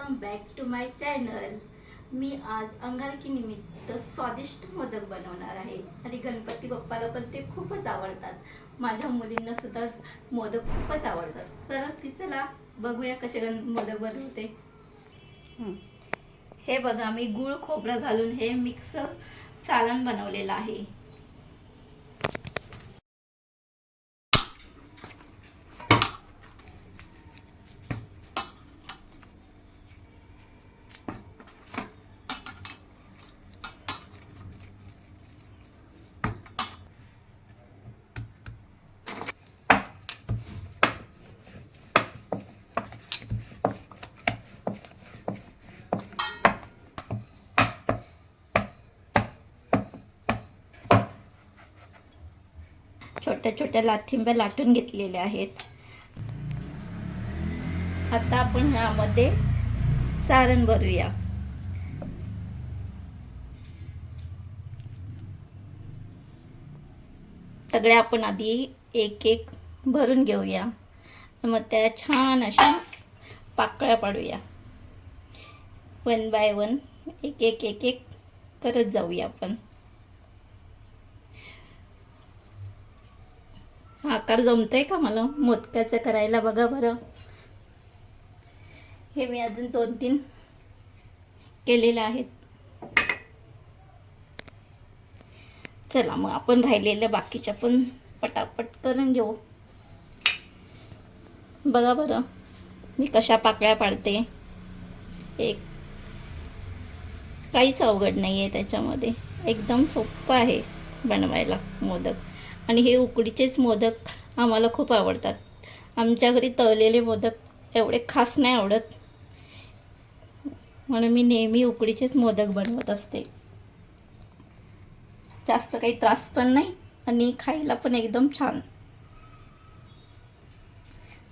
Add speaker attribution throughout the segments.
Speaker 1: Welcome back to my channel. मी आज अंगारकी निमित्त स्वादिष्ट मोदक बनवणार आहे आणि गणपती बाप्पाला पण ते खूपच आवडतात। माझ्या मुलींना सुद्धा मोदक खूपच आवडतात। तर चला बघूया कसे मोदक बनवते। हे बघा, मी गूळ खोबरं घालून हे मिक्स सारण बनवलेलं आहे। छोट्या छोट्या लाथिंब्या लाटून घेतलेल्या आहेत। आता आपण ह्यामध्ये सारण भरूया। सगळे आपण आधी एक एक भरून घेऊया, मग त्या छान अशा पाकळ्या पाडूया। वन बाय वन एक एक एक एक करत जाऊया आपण। आकार जमतोय का मला मोदकाचं करायला? बघा बरं, हे मी अजून 2-3 केलेले आहेत। चला मग आपण राहिलेल्या बाकीच्या पण पटापट करून घेऊ। बघा बरं मी कशा पाकळ्या पाडते। काहीच अवघड नाही आहे त्याच्यामध्ये, एकदम सोपं आहे बनवायला मोदक। आणि हे उकडीचेच मोदक आम्हाला खूप आवडतात। आमच्या घरी तळलेले मोदक एवढे खास नाही आवडत, म्हणून मी नेहमी उकडीचेच मोदक बनवत असते। जास्त काही त्रास पण नाही आणि खायला पण एकदम छान।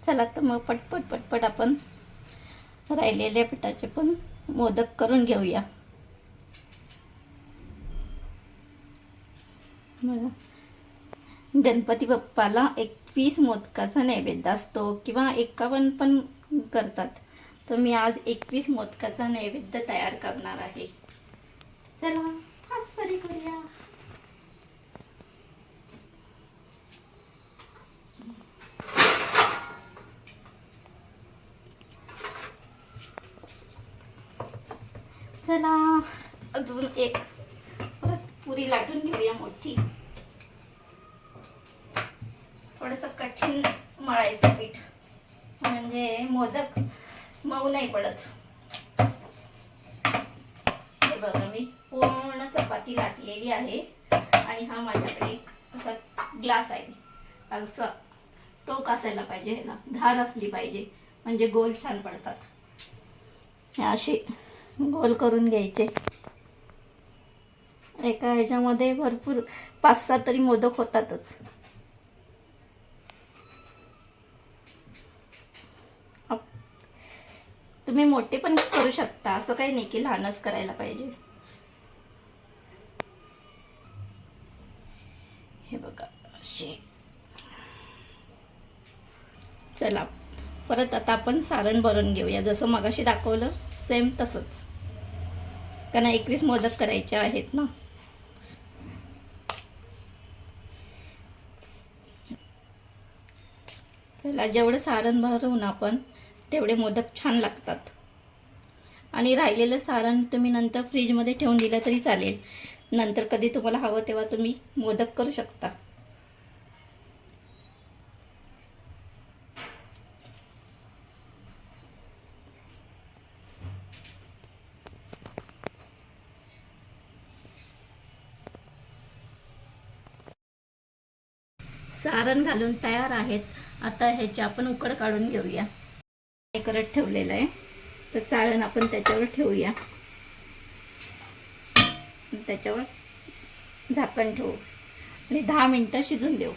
Speaker 1: चला तर मग पटपट पटपट आपण राहिलेल्या पिठाचे पण मोदक करून घेऊया। गणपती बाप्पाला 21 मोदकाचा नैवेद्य असतो किंवा 51 पण करतात, तर मी आज 21 मोदकाचा नैवेद्य तयार करणार आहे। चला फास्ट फरी करूया। चला अजून एक परत पुरी लाटून घेऊया मोठी। थोडंसं कठीण मळायचं पीठ, म्हणजे मोदक मऊ नाही पडत। हे बघा, मी पूर्ण चपाती लाटलेली आहे आणि हा माझ्याकडे एक असा ग्लास आहे। असं टोक असायला पाहिजे, ह्याला धार असली पाहिजे, म्हणजे गोल छान पडतात। हे असे गोल करून घ्यायचे। एका ह्याच्यामध्ये भरपूर 5-6 तरी मोदक होतातच। तुम्ही मोठे पण करू शकता, असं काही नाही की लहानच करायला पाहिजे। हे बघा असे। चला परत आता आपण सारण भरून घेऊया, जसं मगाशी दाखवलं सेम तसंच, कारण 21 मोदक करायचे आहेत ना। त्याला जेवढं सारण भरवू ना आपण, तेवढे मोदक छान लागतात। आणि राहिलेलं सारण तुम्ही नंतर फ्रीजमध्ये ठेवून दिलं तरी चालेल, नंतर कधी तुम्हाला हवं तेव्हा तुम्ही मोदक करू शकता। सारण घालून तयार आहेत। आता ह्याची आपण उकड काढून घेऊया। हे करत ठेवलेलं आहे, तर चाळण आपण त्याच्यावर ठेवूया, त्याच्यावर झाकण ठेवू आणि 10 मिनिटं शिजून देऊ।